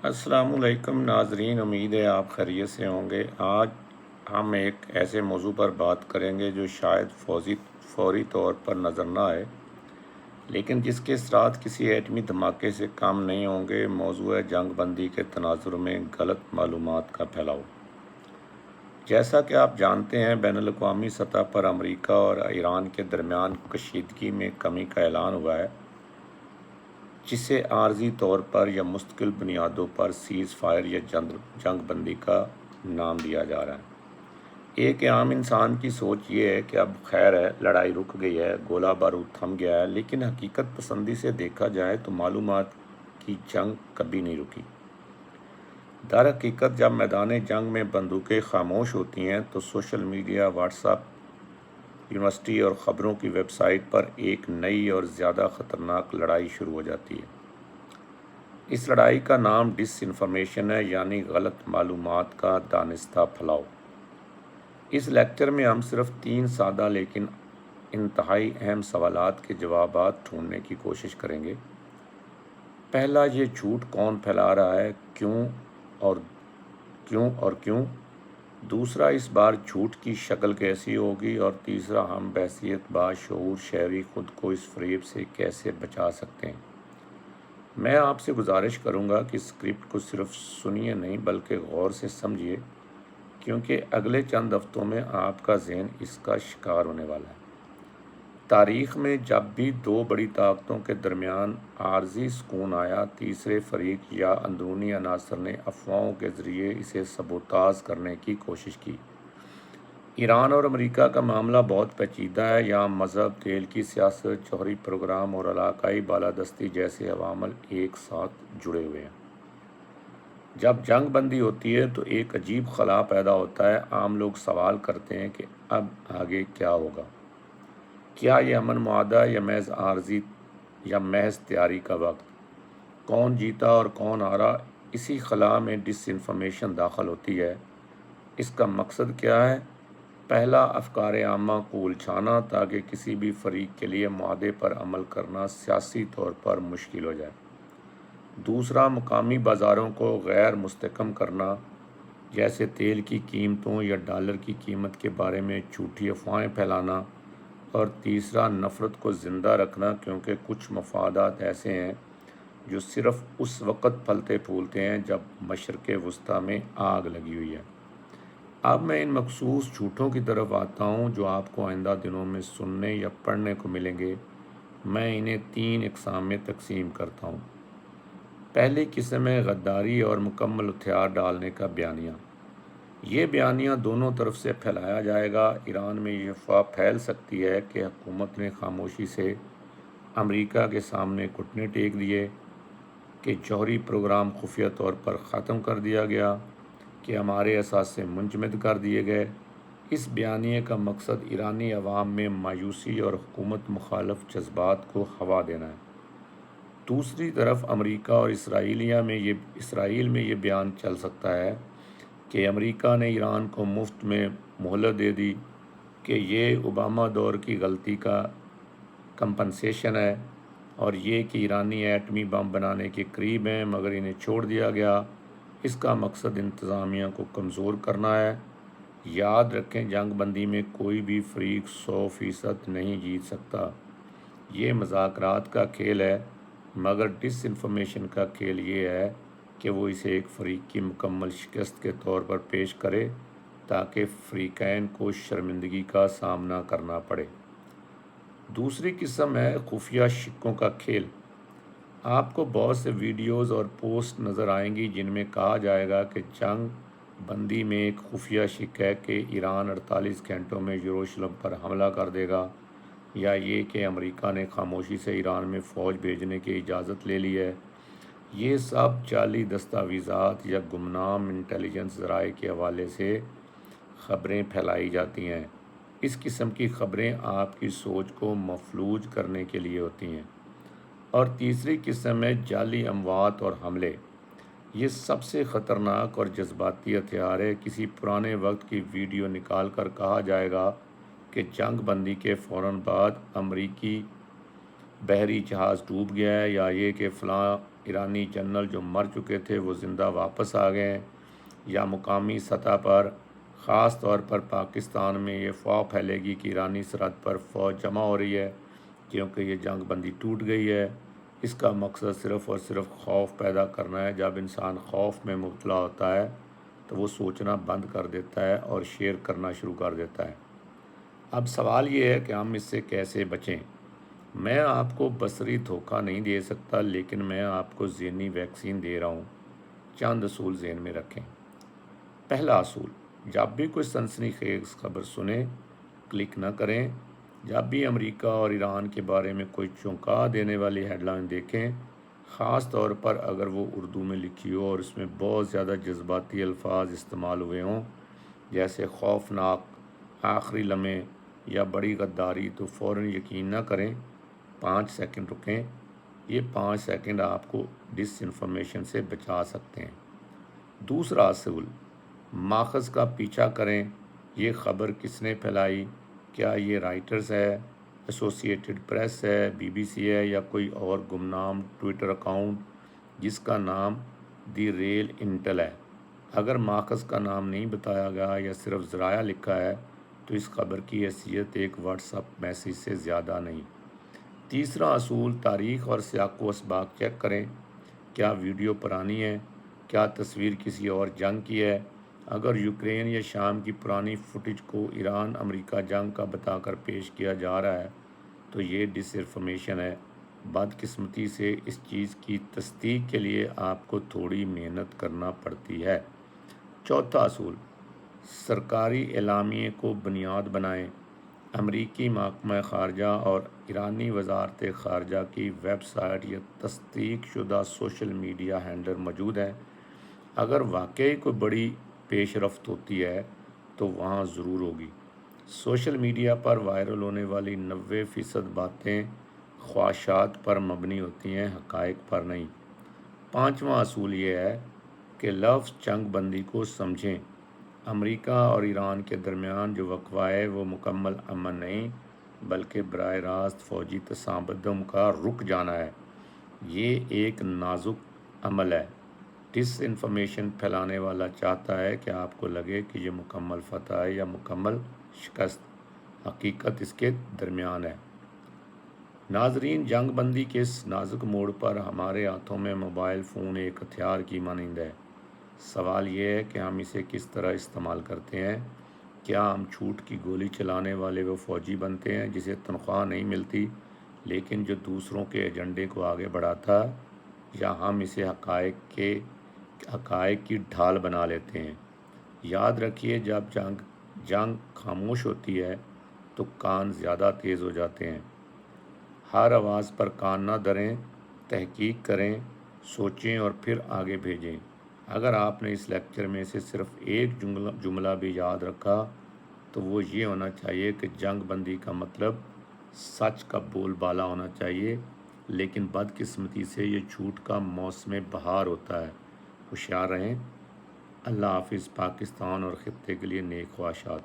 السلام علیکم ناظرین، امید ہے آپ خیریت سے ہوں گے۔ آج ہم ایک ایسے موضوع پر بات کریں گے جو شاید فوری طور پر نظر نہ آئے، لیکن جس کے اثرات کسی ایٹمی دھماکے سے کم نہیں ہوں گے۔ موضوع ہے جنگ بندی کے تناظر میں غلط معلومات کا پھیلاؤ۔ جیسا کہ آپ جانتے ہیں، بین الاقوامی سطح پر امریکہ اور ایران کے درمیان کشیدگی میں کمی کا اعلان ہوا ہے، جسے عارضی طور پر یا مستقل بنیادوں پر سیز فائر یا جنگ بندی کا نام دیا جا رہا ہے۔ ایک عام انسان کی سوچ یہ ہے کہ اب خیر ہے، لڑائی رک گئی ہے، گولہ بارود تھم گیا ہے، لیکن حقیقت پسندی سے دیکھا جائے تو معلومات کی جنگ کبھی نہیں رکی۔ در حقیقت جب میدان جنگ میں بندوقیں خاموش ہوتی ہیں تو social media, what's app, university اور خبروں کی ویب سائٹ پر ایک نئی اور زیادہ خطرناک لڑائی شروع ہو جاتی ہے۔ اس لڑائی کا نام ڈس انفارمیشن ہے، یعنی غلط معلومات کا دانستہ پھیلاؤ۔ اس لیکچر میں ہم صرف 3 سادہ لیکن انتہائی اہم سوالات کے جوابات ڈھونڈنے کی کوشش کریں گے۔ پہلا، یہ جھوٹ کون پھیلا رہا ہے، کیوں اور کیوں؟ دوسرا، اس بار جھوٹ کی شکل کیسی ہوگی؟ اور تیسرا، ہم بحیثیت باشعور شہری خود کو اس فریب سے کیسے بچا سکتے ہیں؟ میں آپ سے گزارش کروں گا کہ اسکرپٹ کو صرف سنیے نہیں بلکہ غور سے سمجھیے، کیونکہ اگلے چند ہفتوں میں آپ کا ذہن اس کا شکار ہونے والا ہے۔ تاریخ میں جب بھی 2 بڑی طاقتوں کے درمیان عارضی سکون آیا، تیسرے فریق یا اندرونی عناصر نے افواہوں کے ذریعے اسے سبوتاژ کرنے کی کوشش کی۔ ایران اور امریکہ کا معاملہ بہت پیچیدہ ہے۔ یہاں مذہب، تیل کی سیاست، جوہری پروگرام اور علاقائی بالادستی جیسے عوامل ایک ساتھ جڑے ہوئے ہیں۔ جب جنگ بندی ہوتی ہے تو ایک عجیب خلا پیدا ہوتا ہے۔ عام لوگ سوال کرتے ہیں کہ اب آگے کیا ہوگا؟ کیا یہ امن معاہدہ یا محض عارضی یا محض تیاری کا وقت؟ کون جیتا اور کون ہارا؟ اسی خلا میں ڈس انفارمیشن داخل ہوتی ہے۔ اس کا مقصد کیا ہے؟ پہلا، افکار عامہ کو الجھانا تاکہ کسی بھی فریق کے لیے معاہدے پر عمل کرنا سیاسی طور پر مشکل ہو جائے۔ دوسرا، مقامی بازاروں کو غیر مستحکم کرنا، جیسے تیل کی قیمتوں یا ڈالر کی قیمت کے بارے میں جھوٹی افواہیں پھیلانا۔ اور تیسرا، نفرت کو زندہ رکھنا، کیونکہ کچھ مفادات ایسے ہیں جو صرف اس وقت پھلتے پھولتے ہیں جب مشرق وسطیٰ میں آگ لگی ہوئی ہے۔ اب میں ان مخصوص جھوٹوں کی طرف آتا ہوں جو آپ کو آئندہ دنوں میں سننے یا پڑھنے کو ملیں گے۔ میں انہیں 3 اقسام میں تقسیم کرتا ہوں۔ پہلی قسم ہے غداری اور مکمل ہتھیار ڈالنے کا بیانیہ۔ یہ بیانیہ دونوں طرف سے پھیلایا جائے گا۔ ایران میں یہ افواہ پھیل سکتی ہے کہ حکومت نے خاموشی سے امریکہ کے سامنے گھٹنے ٹیک دیے، کہ جوہری پروگرام خفیہ طور پر ختم کر دیا گیا، کہ ہمارے اثاثے منجمد کر دیے گئے۔ اس بیانیے کا مقصد ایرانی عوام میں مایوسی اور حکومت مخالف جذبات کو ہوا دینا ہے۔ دوسری طرف امریکہ اور اسرائیل میں یہ بیان چل سکتا ہے کہ امریکہ نے ایران کو مفت میں مہلت دے دی، کہ یہ اوباما دور کی غلطی کا کمپنسیشن ہے، اور یہ کہ ایرانی ایٹمی بم بنانے کے قریب ہیں مگر انہیں چھوڑ دیا گیا۔ اس کا مقصد انتظامیہ کو کمزور کرنا ہے۔ یاد رکھیں، جنگ بندی میں کوئی بھی فریق 100% نہیں جیت سکتا۔ یہ مذاکرات کا کھیل ہے، مگر ڈس انفارمیشن کا کھیل یہ ہے کہ وہ اسے ایک فریق کی مکمل شکست کے طور پر پیش کرے تاکہ فریقین کو شرمندگی کا سامنا کرنا پڑے۔ دوسری قسم ہے خفیہ شکوں کا کھیل۔ آپ کو بہت سے ویڈیوز اور پوسٹ نظر آئیں گی جن میں کہا جائے گا کہ جنگ بندی میں ایک خفیہ شک ہے کہ ایران 48 گھنٹوں میں یروشلم پر حملہ کر دے گا، یا یہ کہ امریکہ نے خاموشی سے ایران میں فوج بھیجنے کی اجازت لے لی ہے۔ یہ سب جعلی دستاویزات یا گمنام انٹیلیجنس ذرائع کے حوالے سے خبریں پھیلائی جاتی ہیں۔ اس قسم کی خبریں آپ کی سوچ کو مفلوج کرنے کے لیے ہوتی ہیں۔ اور تیسری قسم ہے جعلی اموات اور حملے۔ یہ سب سے خطرناک اور جذباتی ہتھیار ہے۔ کسی پرانے وقت کی ویڈیو نکال کر کہا جائے گا کہ جنگ بندی کے فوراً بعد امریکی بحری جہاز ڈوب گیا ہے، یا یہ کہ فلاں ایرانی جنرل جو مر چکے تھے وہ زندہ واپس آ گئے ہیں، یا مقامی سطح پر خاص طور پر پاکستان میں یہ افواہ پھیلے گی کہ ایرانی سرحد پر فوج جمع ہو رہی ہے کیونکہ یہ جنگ بندی ٹوٹ گئی ہے۔ اس کا مقصد صرف اور صرف خوف پیدا کرنا ہے۔ جب انسان خوف میں مبتلا ہوتا ہے تو وہ سوچنا بند کر دیتا ہے اور شیئر کرنا شروع کر دیتا ہے۔ اب سوال یہ ہے کہ ہم اس سے کیسے بچیں۔ میں آپ کو بصری دھوکہ نہیں دے سکتا، لیکن میں آپ کو ذہنی ویکسین دے رہا ہوں۔ چند اصول ذہن میں رکھیں۔ پہلا اصول، جب بھی کوئی سنسنی خیز خبر سنیں کلک نہ کریں۔ جب بھی امریکہ اور ایران کے بارے میں کوئی چونکا دینے والی ہیڈ لائن دیکھیں، خاص طور پر اگر وہ اردو میں لکھی ہو اور اس میں بہت زیادہ جذباتی الفاظ استعمال ہوئے ہوں جیسے خوفناک، آخری لمحے یا بڑی غداری، تو فوراً یقین نہ کریں۔ 5 سیکنڈ رکیں۔ یہ 5 سیکنڈ آپ کو ڈس انفارمیشن سے بچا سکتے ہیں۔ دوسرا اصول، ماخذ کا پیچھا کریں۔ یہ خبر کس نے پھیلائی؟ کیا یہ رائٹرز ہے، ایسوسی ایٹڈ پریس ہے، BBC ہے، یا کوئی اور گمنام ٹویٹر اکاؤنٹ جس کا نام دی ریل انٹل ہے؟ اگر ماخذ کا نام نہیں بتایا گیا یا صرف ذرائع لکھا ہے تو اس خبر کی حیثیت ایک واٹس ایپ میسیج سے زیادہ نہیں۔ تیسرا اصول، تاریخ اور سیاق و اسباق چیک کریں۔ کیا ویڈیو پرانی ہے؟ کیا تصویر کسی اور جنگ کی ہے؟ اگر یوکرین یا شام کی پرانی فوٹیج کو ایران امریکہ جنگ کا بتا کر پیش کیا جا رہا ہے تو یہ ڈس انفارمیشن ہے۔ بدقسمتی سے اس چیز کی تصدیق کے لیے آپ کو تھوڑی محنت کرنا پڑتی ہے۔ چوتھا اصول، سرکاری اعلامیے کو بنیاد بنائیں۔ امریکی محکمہ خارجہ اور ایرانی وزارت خارجہ کی ویب سائٹ یا تصدیق شدہ سوشل میڈیا ہینڈل موجود ہیں۔ اگر واقعی کوئی بڑی پیش رفت ہوتی ہے تو وہاں ضرور ہوگی۔ سوشل میڈیا پر وائرل ہونے والی 90% باتیں خواہشات پر مبنی ہوتی ہیں، حقائق پر نہیں۔ پانچواں اصول یہ ہے کہ لفظ جنگ بندی کو سمجھیں۔ امریکہ اور ایران کے درمیان جو وقفہ ہے وہ مکمل امن نہیں بلکہ براہ راست فوجی تصادم کا رک جانا ہے۔ یہ ایک نازک عمل ہے۔ ڈس انفارمیشن پھیلانے والا چاہتا ہے کہ آپ کو لگے کہ یہ مکمل فتح ہے یا مکمل شکست۔ حقیقت اس کے درمیان ہے۔ ناظرین، جنگ بندی کے اس نازک موڑ پر ہمارے ہاتھوں میں موبائل فون ایک ہتھیار کی مانند ہے۔ سوال یہ ہے کہ ہم اسے کس طرح استعمال کرتے ہیں۔ کیا ہم جھوٹ کی گولی چلانے والے وہ فوجی بنتے ہیں جسے تنخواہ نہیں ملتی لیکن جو دوسروں کے ایجنڈے کو آگے بڑھاتا ہے، یا ہم اسے حقائق کی ڈھال بنا لیتے ہیں؟ یاد رکھیے، جب جنگ خاموش ہوتی ہے تو کان زیادہ تیز ہو جاتے ہیں۔ ہر آواز پر کان نہ دھریں، تحقیق کریں، سوچیں اور پھر آگے بھیجیں۔ اگر آپ نے اس لیکچر میں سے صرف ایک جملہ بھی یاد رکھا تو وہ یہ ہونا چاہیے کہ جنگ بندی کا مطلب سچ کا بول بالا ہونا چاہیے، لیکن بدقسمتی سے یہ جھوٹ کا موسم بہار ہوتا ہے۔ ہوشیار رہیں۔ اللہ حافظ۔ پاکستان اور خطے کے لیے نیک خواہشات۔